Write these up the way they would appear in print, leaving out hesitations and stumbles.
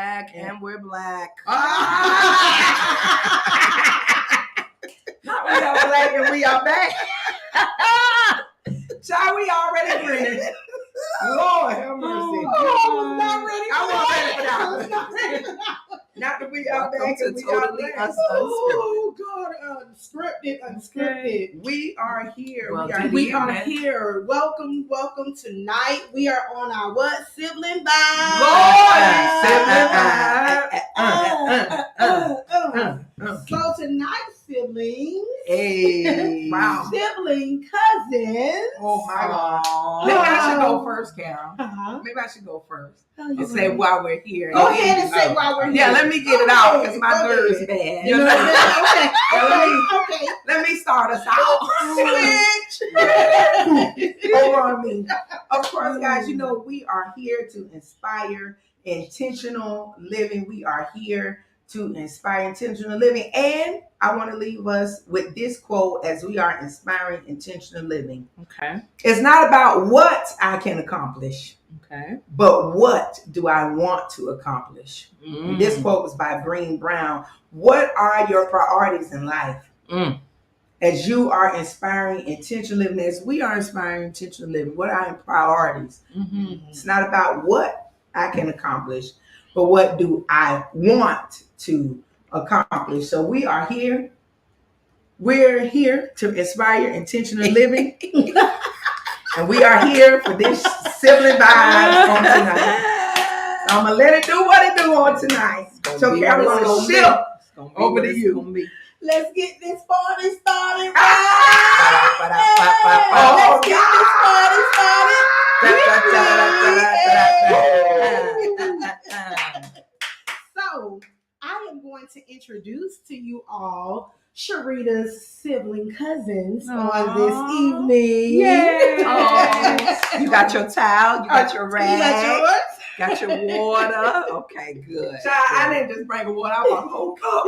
back, and we're black. Not we are black and we are back. Child, we already green. Lord have mercy. I was not ready for that. Not that we are back and we are black. Oh, God. Unscripted. We are here. Well, we are here. Welcome tonight. We are on our what? Sibling vibe. So tonight, siblings. Hey. Wow. Sibling cousins. Oh my God. Maybe I should go first, Carol. Maybe I should go first. And say why we're here. Go ahead and say why we're here. Yeah, let me get it out because my nerves bad. You know okay. Let me start us out. Switch. Over on me. Of course, guys, you know we are here to inspire intentional living. We are here to inspire intentional living. And I want to leave us with this quote as we are inspiring intentional living. Okay. It's not about what I can accomplish. Okay. But what do I want to accomplish? This quote was by Brené Brown. What are your priorities in life? As you are inspiring intentional living, as we are inspiring intentional living, what are your priorities? It's not about what I can accomplish, but what do I want to accomplish? So we are here. We're here to inspire intentional living. And we are here for this sibling vibe on tonight. So I'm going to let it do what it do on tonight. So Carol, I'm going to shift over to you. Let's get this party started. Let's get this party started. So I am going to introduce to you all Sharita's sibling cousins on this evening. Yay! You got your towel, you got your rag, you got yours? Got your water. Okay, good. Child, I didn't just bring a water, I brought a whole cup.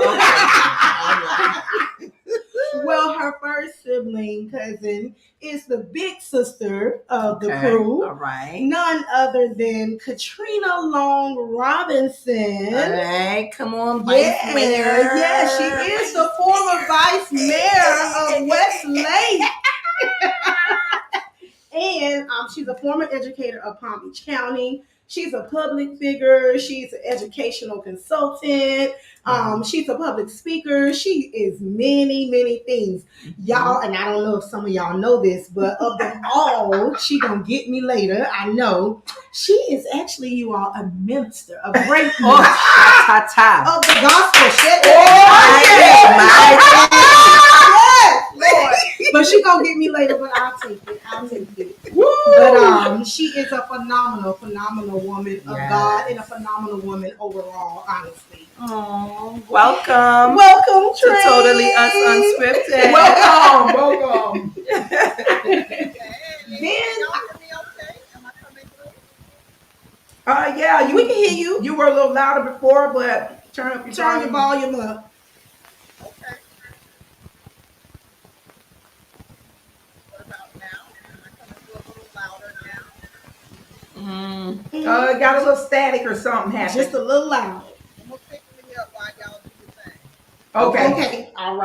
Well, her first sibling cousin is the big sister of the crew. All right. None other than Katrina Long Robinson. All right, come on, Vice Mayor. Yeah, she is the former Vice Mayor of Westlake. And she's a former educator of Palm Beach County. She's a public figure. She's an educational consultant. She's a public speaker. She is many, many things. Y'all, and I don't know if some of y'all know this, but of them all, she gonna get me later, I know. She is actually, you all, a minister, a great minister of the gospel. Lord. But she gonna get me later, but I'll take it. But she is a phenomenal woman of God and a phenomenal woman overall, honestly. Oh, welcome to Totally Us Unscripted. Welcome. Yeah, we can hear you. You were a little louder before, but turn your volume up. Okay. What about now? Am I coming through a little louder now? It got a little static or something happened. Just a little loud. I'm gonna pick me up while y'all do your thing. Okay. All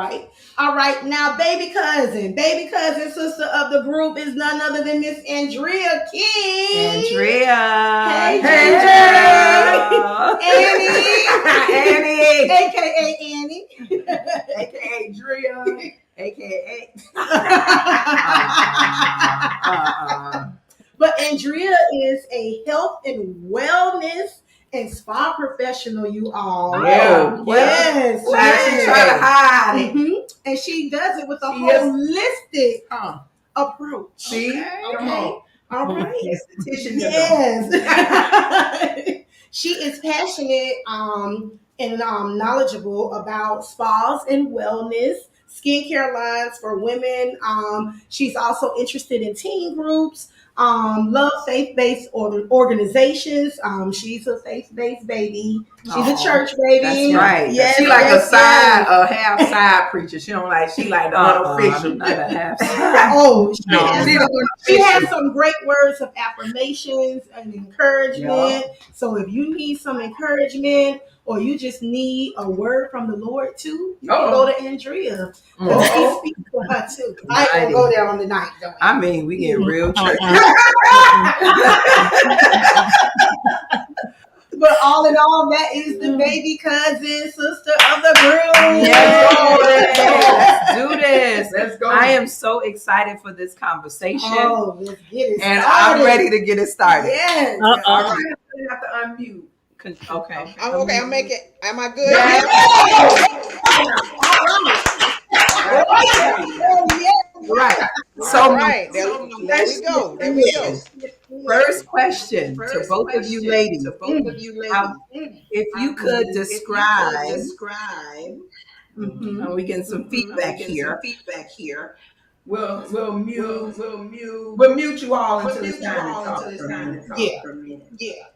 right. Now, baby cousin sister of the group is none other than Miss Anndria King. Hey, Annie, aka Annie, aka Drea, aka. But Anndria is a health and wellness and spa professional, you all. Yeah. Yes. She's trying to hide it. And she does it with a holistic approach. See? Okay. All right. Yes. She is passionate and knowledgeable about spas and wellness, skincare lines for women. She's also interested in teen groups. love faith-based organizations. She's a faith-based baby. She's a church baby. That's right. Yes, she like yes, a half side preacher. She don't like. She like the unofficial, not a half side. Oh, she she has some great words of affirmations and encouragement. So if you need some encouragement or you just need a word from the Lord too, you can go to Anndria. She speaks for her too. I ain't gonna go there on the night though. I mean, we get real church. But all in all, that is the baby cousin, sister of the groom. Let's do this. Let's go. I am so excited for this conversation. Oh, let's get it and started. I'm ready to get it started. Yes. All right. You have to unmute. Okay. I'm okay. I'm making. Am I good? Yes. Right. So, all right. There we go. There we go. First question to both of you ladies. If you could describe, and we get some feedback here. We'll mute you all until it's time to talk for a minute. Yeah.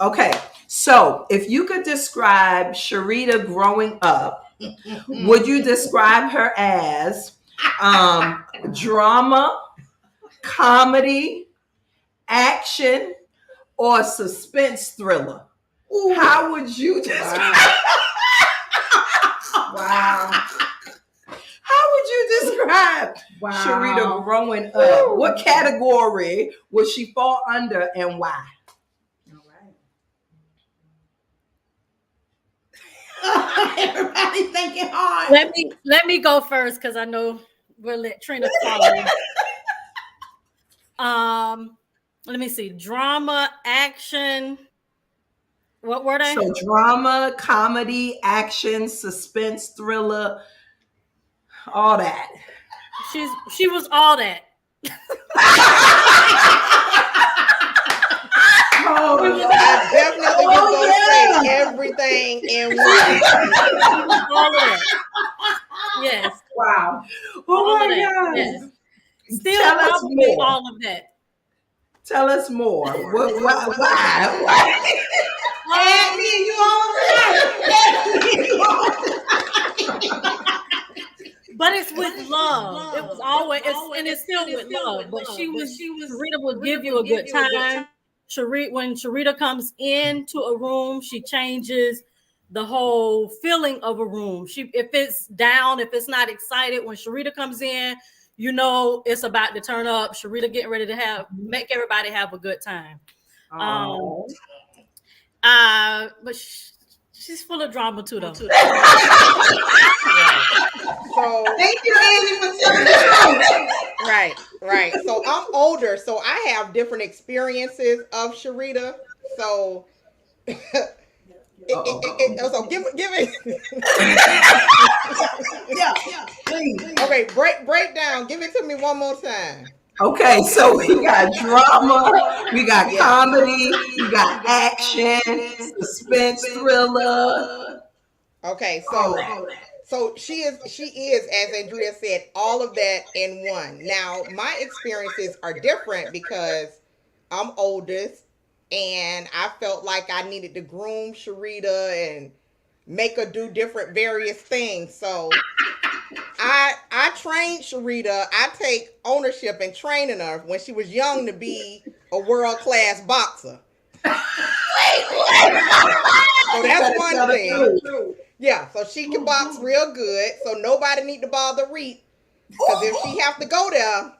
Okay, so if you could describe Sharita growing up, would you describe her as drama, comedy, action, or suspense thriller? Ooh. How would you describe? Wow. How would you describe Sharita growing up? What category would she fall under and why? Everybody thinking hard. Let me go first because I know we'll let Trina follow. Let me see. Drama, action. What were they? So drama, comedy, action, suspense, thriller, all that. She was all that. I definitely was going to say everything in one. All of that. Yes. Wow. Oh my God. Yes. Still probably all of that. Tell us more. Why? But it's with love. It was always, and it's still with love. But Sharita will give you a good time. When Sharita comes into a room, she changes the whole feeling of a room. If it's down, if it's not excited, when Sharita comes in, you know it's about to turn up. Sharita getting ready to make everybody have a good time. But she's full of drama too, though. So thank you, Andy, for telling the truth. Right. So I'm older, so I have different experiences of Sharita. So, so give it. Yeah, please. Okay, break down. Give it to me one more time. Okay, so we got drama, we got comedy, we got action, suspense, thriller. Okay, so she is, as Anndria said, all of that in one. Now, my experiences are different because I'm oldest, and I felt like I needed to groom Sharita and make her do different various things. So I trained Sharita. I take ownership in training her when she was young to be a world-class boxer. So that's one thing. Yeah, so she can box real good. So nobody need to bother Reed. Because if she have to go there,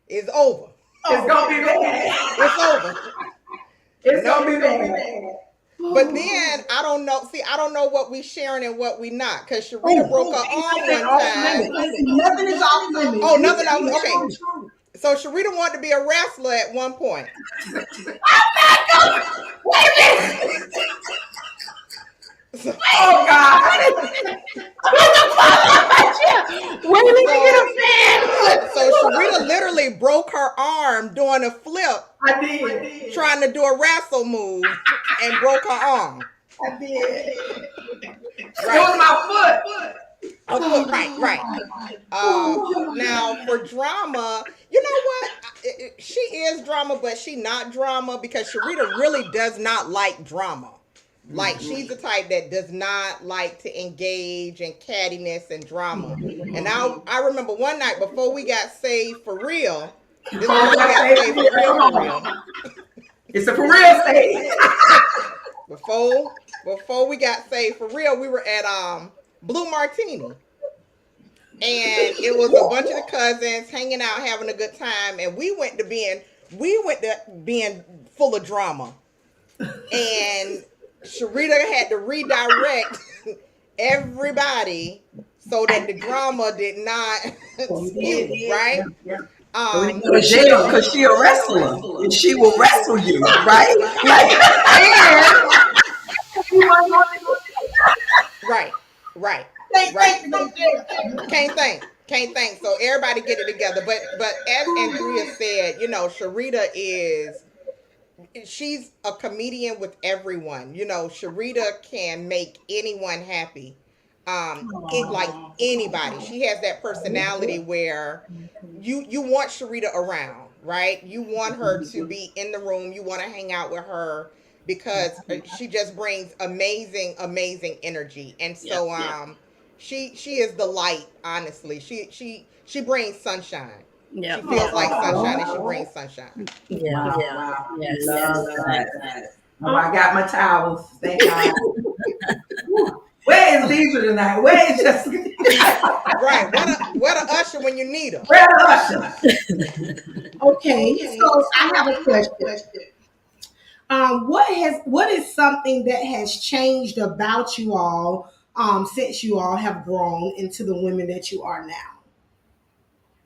it's over. It's gonna be bad. It's over. It's gonna be bad. But then I don't know. See, I don't know what we sharing and what we not. Because Sharita broke her arm one time. Nothing is off limits. Oh, nothing else. Okay. So Sharita wanted to be a wrestler at one point. Wait a minute. Oh God! Where did you get a fan? So Sharita literally broke her arm doing a flip. I did. Trying to do a wrestle move and broke her arm. I did. Right. On my foot. Right. Now for drama, you know what? She is drama, but she not drama because Sharita really does not like drama. Like she's the type that does not like to engage in cattiness and drama. And I remember one night before we got saved for real. This is before we got saved for real. It's a for real stage. Before we got saved for real, we were at Blue Martini. And it was a bunch of the cousins hanging out, having a good time, and we went to being full of drama. And Sharita had to redirect everybody so that the drama did not spew, right? Go to jail because she a wrestler and she will wrestle you, right? Right. Can't think. So everybody get it together. But as Anndria said, Sharita she's a comedian with everyone. Sharita can make anyone happy. Like anybody. She has that personality where you want Sharita around, right? You want her to be in the room. You want to hang out with her because she just brings amazing energy. And so she is the light, honestly. She brings sunshine. Yeah. She feels like sunshine and she brings sunshine. Wow. Yes. Oh, I got my towels. Thank God. Where is Deidre tonight? Where is Jessica? Right. What a usher when you need her. Where the usher? Okay, so I have a question. What is something that has changed about you all since you all have grown into the women that you are now?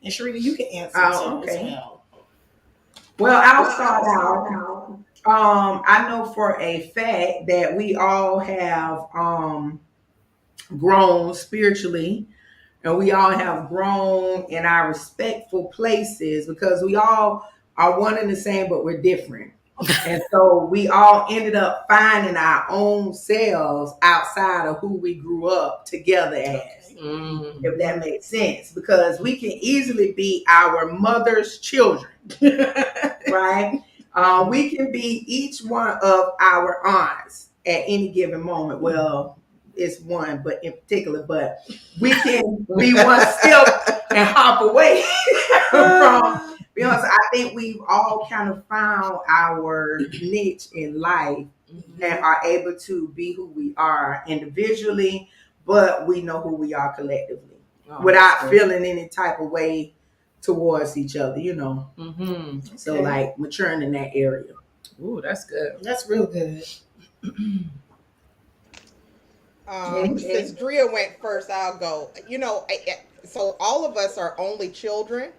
And Sharita, you can answer too as well. Well, I'll start out. I know for a fact that we all have grown spiritually, and we all have grown in our respectful places because we all are one and the same, but we're different. And so we all ended up finding our own selves outside of who we grew up together as, if that makes sense, because we can easily be our mother's children, right? We can be each one of our aunts at any given moment. Well, it's one, but in particular, but we can be one step and hop away from. Because I think we've all kind of found our niche in life and are able to be who we are individually, but we know who we are collectively without feeling any type of way towards each other, So like maturing in that area. Ooh, that's good. That's real good. Since Drea went first, I'll go. So all of us are only children.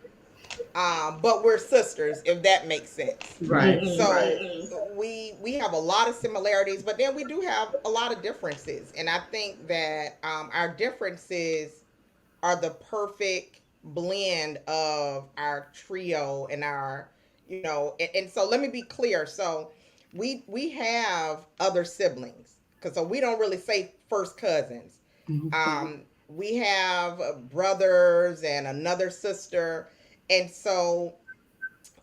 But we're sisters, if that makes sense. Right. So we have a lot of similarities, but then we do have a lot of differences. And I think that our differences are the perfect blend of our trio and our, and so let me be clear. So we have other siblings, because so we don't really say first cousins. We have brothers and another sister. And so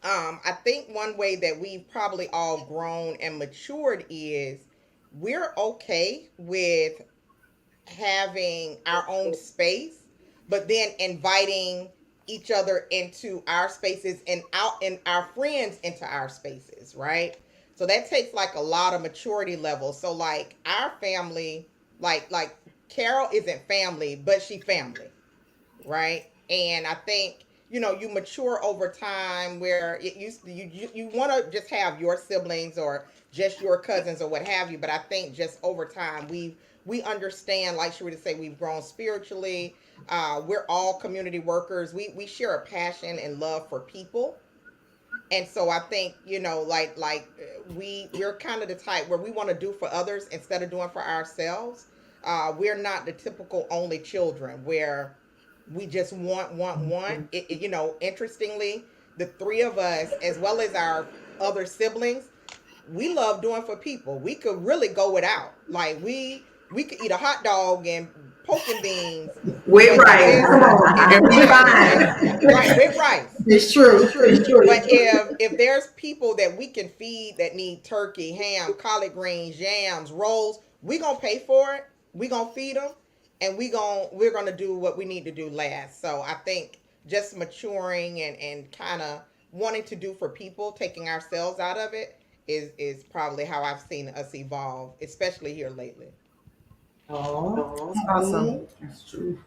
I think one way that we've probably all grown and matured is we're okay with having our own space, but then inviting each other into our spaces and our friends into our spaces, right? So that takes like a lot of maturity levels. So like our family, like Carol isn't family, but she family, right? And I think you mature over time where you want to just have your siblings or just your cousins or what have you. But I think just over time, we understand, like Sharita said, we've grown spiritually. We're all community workers. We share a passion and love for people. And so I think, we're kind of the type where we want to do for others instead of doing for ourselves. We're not the typical only children where we just want. Interestingly, the three of us, as well as our other siblings, we love doing for people. We could really go without. Like we could eat a hot dog and pork and beans with rice. Come on. And we fine. right, with rice. It's true. It's true. But if there's people that we can feed that need turkey, ham, collard greens, yams, rolls, we gonna pay for it. We gonna feed them, and we're gonna do what we need to do last. So I think just maturing and kind of wanting to do for people, taking ourselves out of it, is probably how I've seen us evolve, especially here lately. Oh, awesome. That's true.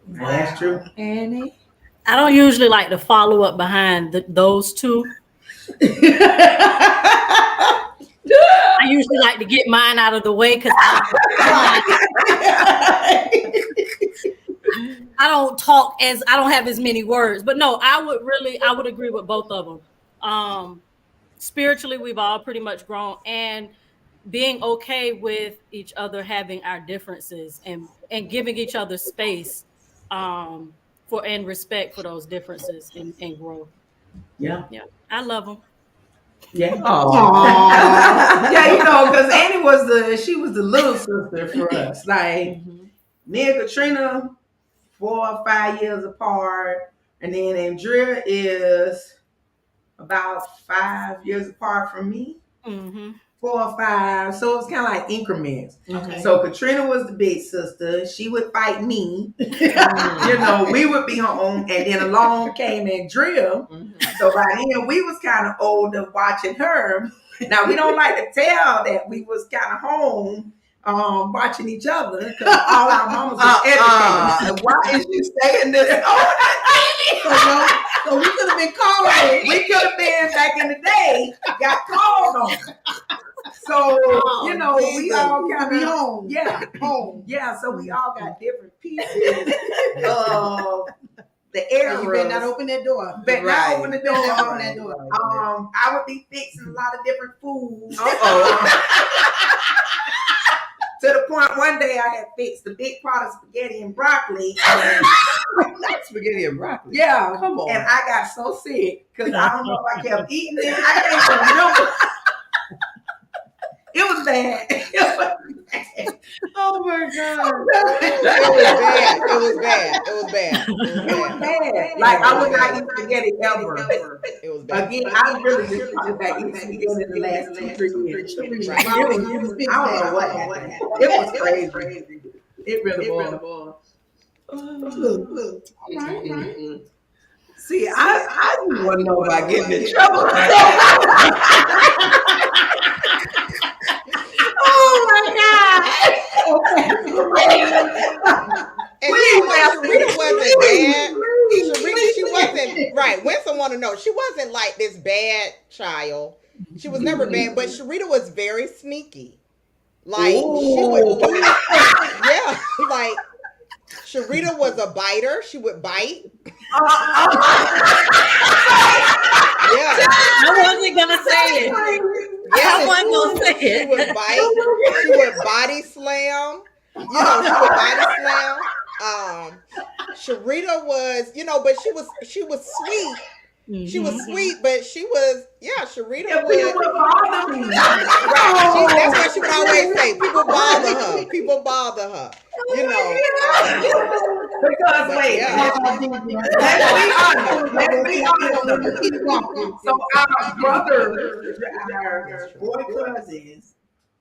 Wow. That's true. Annie? I don't usually like to follow up behind those two. I usually like to get mine out of the way because I don't talk I don't have as many words. But no, I would agree with both of them. Spiritually, we've all pretty much grown, and being okay with each other having our differences and giving each other space for and respect for those differences and growth. Yeah. I love them. Yeah. Yeah, because Annie she was the little sister for us. Like me and Katrina, 4 or 5 years apart, and then Anndria is about 5 years apart from me. 4 or 5. So it's kind of like increments. Okay. So Katrina was the big sister. She would fight me. We would be home, and then along came Anndria. So by then we was kind of older watching her. Now we don't like to tell that we was kind of home watching each other because all our mamas was educated. Why is you saying this? So we could have been calling. We could have been back in the day, got called on. So, we all kind of be home. Yeah, home. Yeah, so we all got different pieces of the era. You better not open that door. But not open the door. Open that door. I would be fixing a lot of different foods. To the point one day I had fixed a big pot of spaghetti and broccoli. Not spaghetti and broccoli. Yeah. Come on. And I got so sick because I don't know if I kept eating it. I can't remember. It was bad. Oh my God. It was bad. Like I would not eat spaghetti ever. It was bad. Again, I really just talked about eating spaghetti in the last 2-3 years. Right. I don't know what happened. It was crazy. It really was. Right. See, I didn't want to know about getting in trouble. Oh my God. And Sharita wasn't bad. She wasn't right. Winston want to know. She wasn't like this bad child. She was never bad, but Sharita was very sneaky. Like she would do, yeah. Like Sharita was a biter. She would bite. Yeah. I wasn't gonna say it. Yeah, I wasn't gonna say she it. would bite. She would body slam. She would body slam. Sharita was, but she was sweet. She was sweet, but she was, Sharita was. Right. That's what she would always say. People bother her. Because let's be honest. So our brothers, our boy cousins,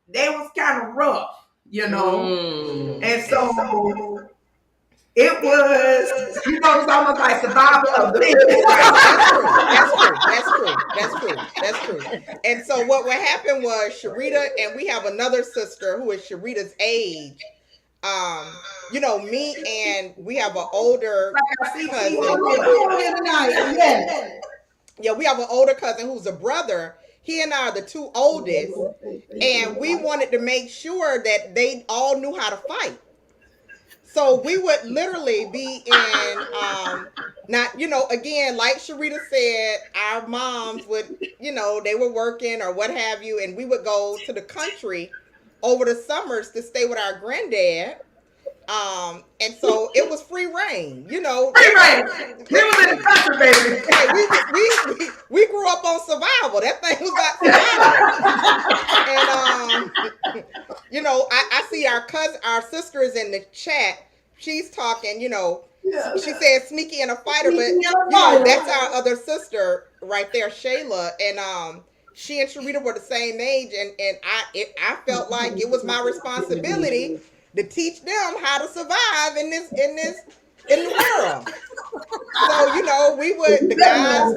they was kind of rough, and so it was, it's almost like survival of the fittest. That's true. And so what happened was Sharita, and we have another sister who is Sharita's age. Me and we have an older cousin. Yeah, we have an older cousin who's a brother. He and I are the two oldest, and we wanted to make sure that they all knew how to fight. So we would literally be in, again, like Sharita said, our moms would, they were working or what have you, and we would go to the country over the summers to stay with our granddad. And so it was free reign, Free reign. We was in the country, baby. Hey, we grew up on survival. That thing was about survival. And I see our sisters in the chat. she's talking, you know, Yeah. she said sneaky and a fighter, but Sneaky and a you know, fighter. that's our other sister right there, Shayla, and she and Sharita were the same age, and I felt like it was my responsibility to teach them how to survive in the world. So you know, the guys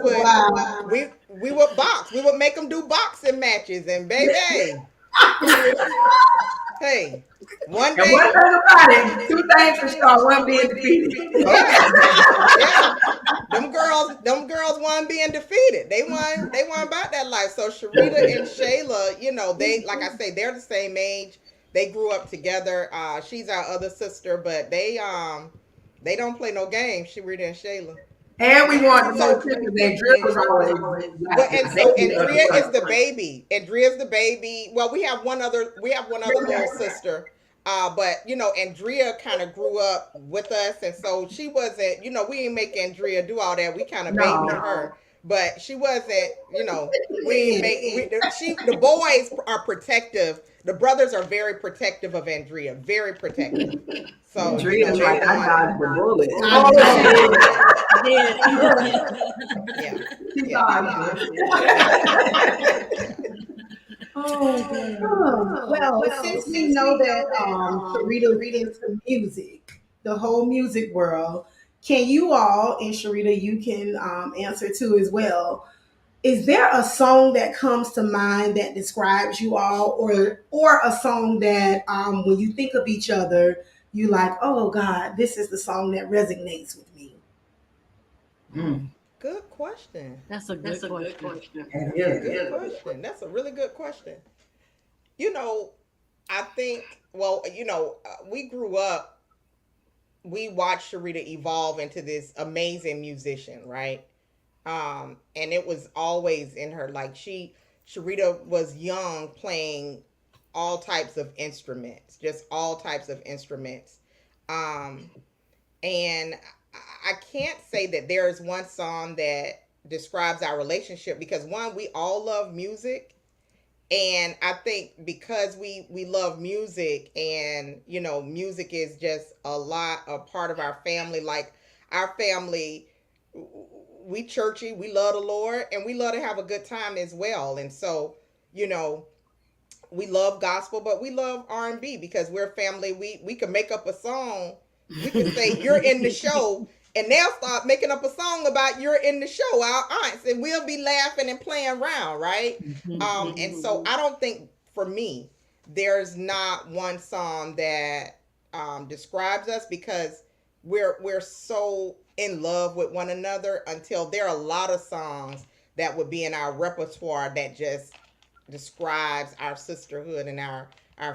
would we would box. We would make them do boxing matches, and baby, hey, one And day, one thing about it, two things for sure, one being defeated. yeah, yeah. Them girls weren't being defeated. They won about that life. So Sharita and Shayla, you know, they like I say, they're the same age. They grew up together. She's our other sister, but they don't play no games, Sharita and Shayla. And we want to know too, that Drill was always Well, and so baby of the Andrea is front. the baby. Andrea's the baby. Well, we have one other little sister. But you know, Andrea kind of grew up with us, and so she wasn't. You know, we didn't make Andrea do all that. We kind of babied her, but she wasn't. You know, we make the boys are protective. The brothers are very protective of Andrea, very protective. So Andrea's like, I dodged the bullet. Yeah. She Yeah. dodged it. Well, since we know that Sharita reads the music, the whole music world, can you all, and Sharita, you can answer too as well. Is there a song that comes to mind that describes you all, or a song that when you think of each other, you like, oh God, this is the song that resonates with me? Good question. That's a good question. Good question. That's a really good question. You know, I think, well, you know, we grew up, we watched Sharita evolve into this amazing musician, right? And it was always in her, like Sharita was young playing all types of instruments, just all types of instruments. Um, and I can't say that there is one song that describes our relationship because one, we all love music, and I think because we love music, and you know, music is just a part of our family. Like our family, we churchy, we love the Lord, and we love to have a good time as well. And so, you know, we love gospel, but we love R&B because we're family. We can make up a song. We can say you're in the show, and they'll start making up a song about you're in the show, our aunts, and we'll be laughing and playing around, right? And so I don't think for me there's not one song that describes us because we're so in love with one another until there are a lot of songs that would be in our repertoire that just describes our sisterhood and our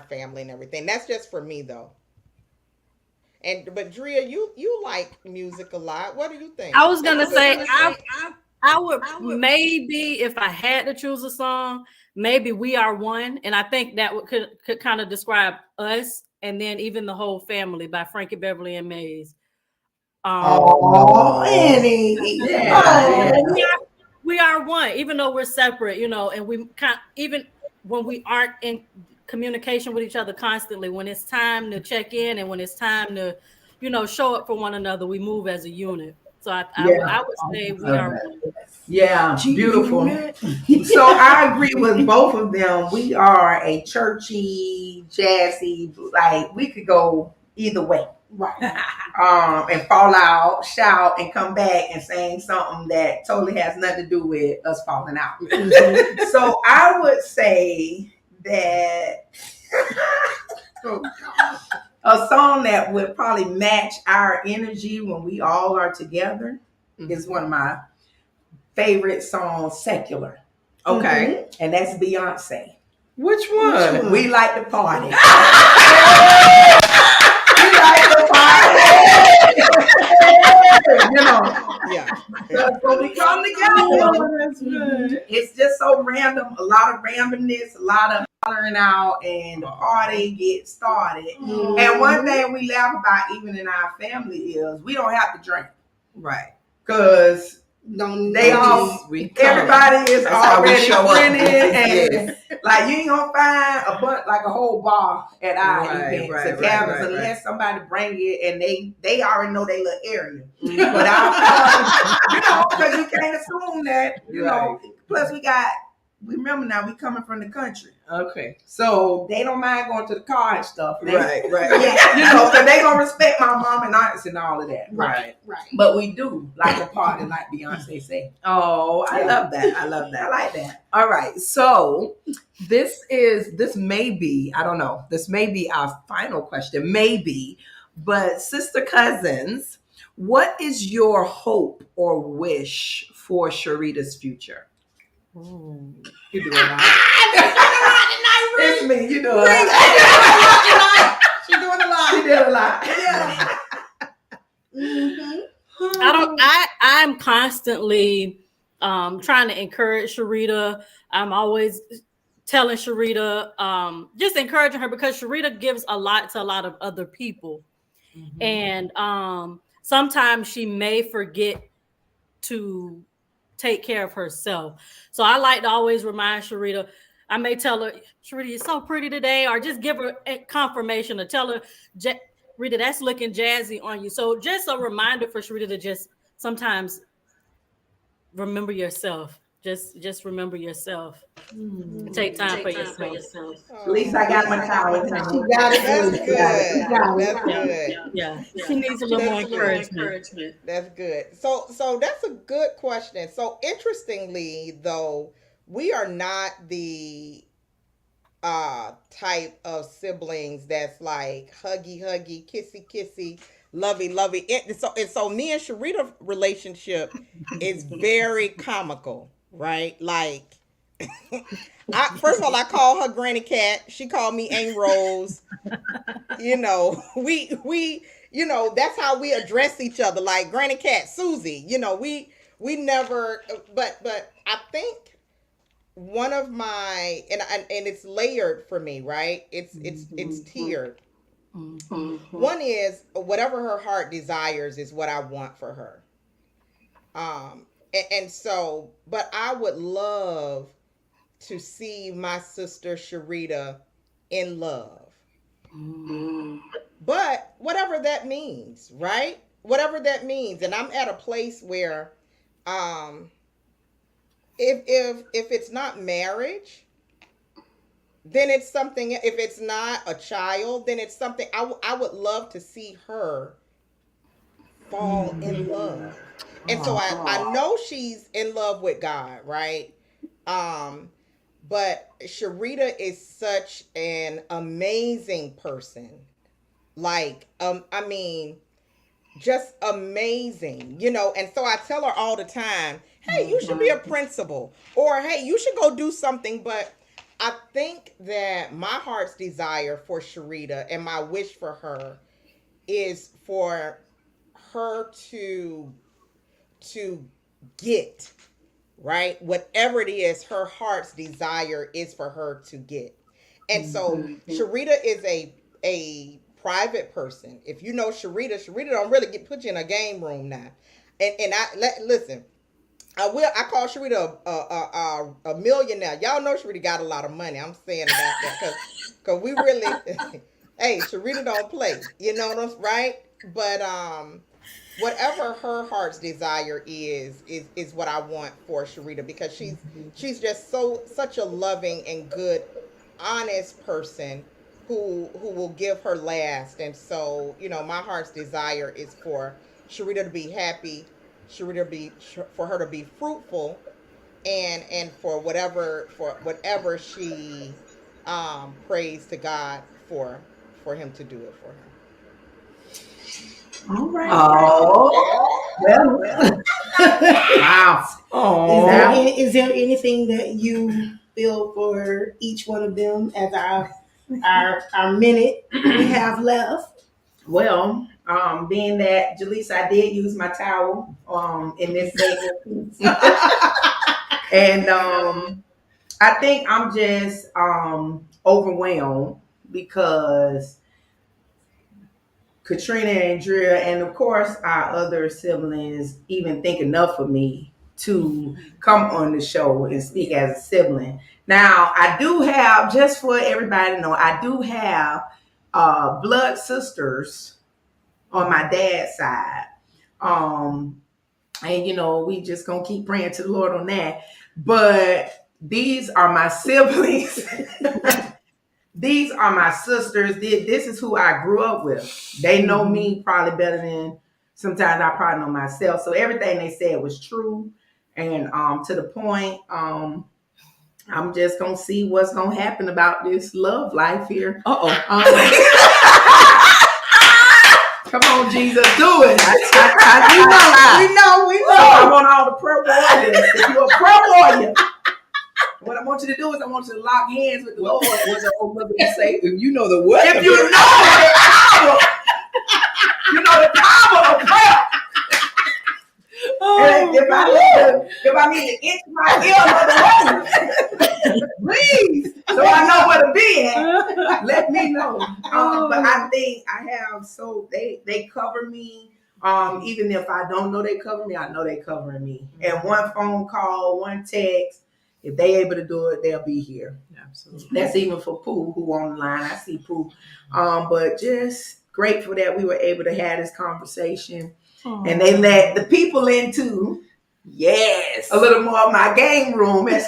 family and everything. That's just for me though. And but Drea, you like music a lot. What do you think? I was gonna say I would maybe, if I had to choose a song, maybe "We Are One," and I think that could kind of describe us, and then even the whole family by Frankie Beverly and Mays. Oh, Annie. Yeah. We are one, even though we're separate, you know, and we even when we aren't in communication with each other constantly, when it's time to check in and when it's time to, you know, show up for one another, we move as a unit. So I would say we are one. Yeah, beautiful. So I agree with both of them. We are a churchy, jazzy, like we could go either way. Right. And fall out, shout, and come back and saying something that totally has nothing to do with us falling out. So I would say that a song that would probably match our energy when we all are together is one of my favorite songs, secular. Okay. And that's Beyonce. Which one? We like to party. We like to party. You know. Yeah. So we come together. It's just so random, a lot of randomness, a lot of hollering out, and the party gets started. And one thing we laugh about even in our family is we don't have to drink. Right. Because They all, everybody is already printed, and like you ain't gonna find like a whole bar at our events and cabins unless somebody bring it and they already know their little area. But because you can't assume that, you know. Plus remember now we coming from the country. Okay. So they don't mind going to the car and stuff. Right. Yeah. You know, because they gonna respect my mom and aunts and all of that. Right. But we do like a party, like Beyonce said. Oh, I love that. I like that. All right. So this may be, I don't know, this may be our final question. Maybe. But Sister Cousins, what is your hope or wish for Sharita's future? You do a lot. It's me. You do a lot. She's doing a lot. She did a lot. Yeah. I'm constantly trying to encourage Sharita. I'm always telling Sharita, just encouraging her because Sharita gives a lot to a lot of other people. Mm-hmm. And sometimes she may forget to take care of herself. So I like to always remind Sharita. I may tell her, Sharita, you're so pretty today, or just give her a confirmation or tell her, Rita, that's looking jazzy on you. So just a reminder for Sharita to just sometimes remember yourself. Just remember yourself. Mm-hmm. Take time for yourself. At least I got my towel. That's good. Yeah. She needs a little more encouragement. That's good. So that's a good question. So interestingly, though, we are not the type of siblings that's like huggy, kissy, lovey. And so me and Sharita's relationship is very comical. Right? Like, first of all, I call her Granny Cat. She called me Aunt Rose. You know, we, you know, that's how we address each other. Like Granny Cat, Susie. You know, we never. But I think one of my and it's layered for me. Right? It's tiered. Mm-hmm. One is whatever her heart desires is what I want for her. And so, but I would love to see my sister Sharita in love. Mm-hmm. But whatever that means, right? Whatever that means. And I'm at a place where if it's not marriage, then it's something. If it's not a child, then it's something. I would love to see her fall in love. And so I know she's in love with God, right? But Sharita is such an amazing person. Like, I mean, just amazing, you know? And so I tell her all the time, hey, you should be a principal, or hey, you should go do something. But I think that my heart's desire for Sharita and my wish for her is for her to get, right? Whatever it is, her heart's desire is for her to get. And so Sharita is a private person. If you know Sharita don't really put you in a game room now. And listen, I call Sharita a millionaire. Y'all know Sharita got a lot of money. I'm saying about that because we really, hey, Sharita don't play. You know what I'm right? But whatever her heart's desire is what I want for Sharita, because she's just such a loving and good, honest person who will give her last. And so, you know, my heart's desire is for Sharita to be happy, for her to be fruitful, and for whatever she prays to God for him to do it for her. All right. Oh, well. Wow. Oh. Is there anything that you feel for each one of them as our minute we have left? Well, being that Jaleesa, I did use my towel in this segment. And I think I'm just overwhelmed because Katrina and Anndria, and of course our other siblings, even think enough of me to come on the show and speak as a sibling. Now, I do have, just for everybody to know, I do have blood sisters on my dad's side. And we just gonna keep praying to the Lord on that. But these are my siblings. These are my sisters. This is who I grew up with. They know me probably better than sometimes I probably know myself. So everything they said was true. And to the point, I'm just gonna see what's gonna happen about this love life here. Come on, Jesus, do it. We know. I want all the prayer warriors. If you're a prayer warrior, what I want you to do is I want you to lock hands with the Lord. What's our old mother say? If you know the what? If you know the power, the power of prayer. And if I need to inch my ear of the way, please, so I know where to be at, let me know. But I think I have, so they cover me. Even if I don't know they cover me, I know they covering me. And one phone call, one text, if they able to do it, they'll be here. Absolutely. That's even for Pooh, who on the line. I see Pooh. But just grateful that we were able to have this conversation. And they let the people into a little more of my game room. And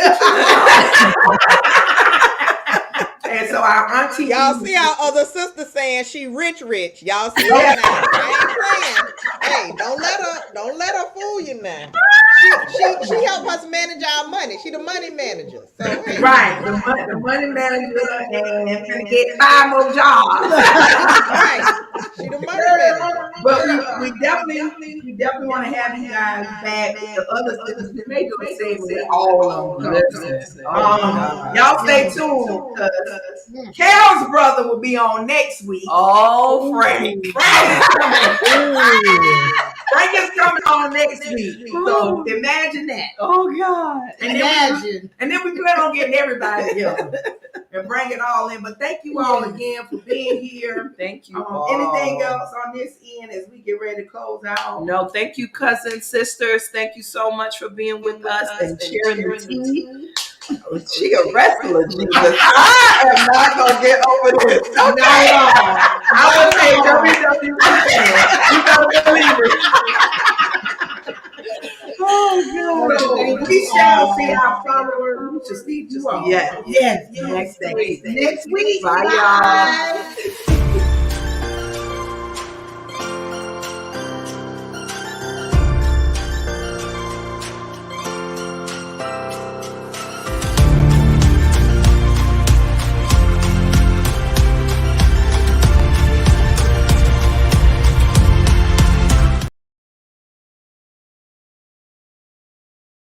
so our auntie, y'all see our other sister saying she rich. Y'all see that now? I ain't playing. Hey, don't let her fool you now. She help us manage our money. She the money manager. So hey. Right, the money manager, and gonna get 5 more jobs. Right, she the money manager. But we definitely want to have you guys back. The other sisters, we may do a segment with all of them. Y'all stay tuned, because Carol's brother will be on next week. Oh, Frank. Frank is coming on next week. So imagine that. Oh, God. And then we plan on getting everybody together and bring it all in. But thank you all again for being here. Thank you all. Anything else on this end as we get ready to close out? No, thank you, cousins, sisters. Thank you so much for being with us and sharing the tea. She a wrestler, Jesus. I am not going to get over this. Okay. Not at all. I would say WWE fan. You don't believe it. Oh, God. We shall see our followers. We shall see you all. Yes. Next week. Bye, y'all.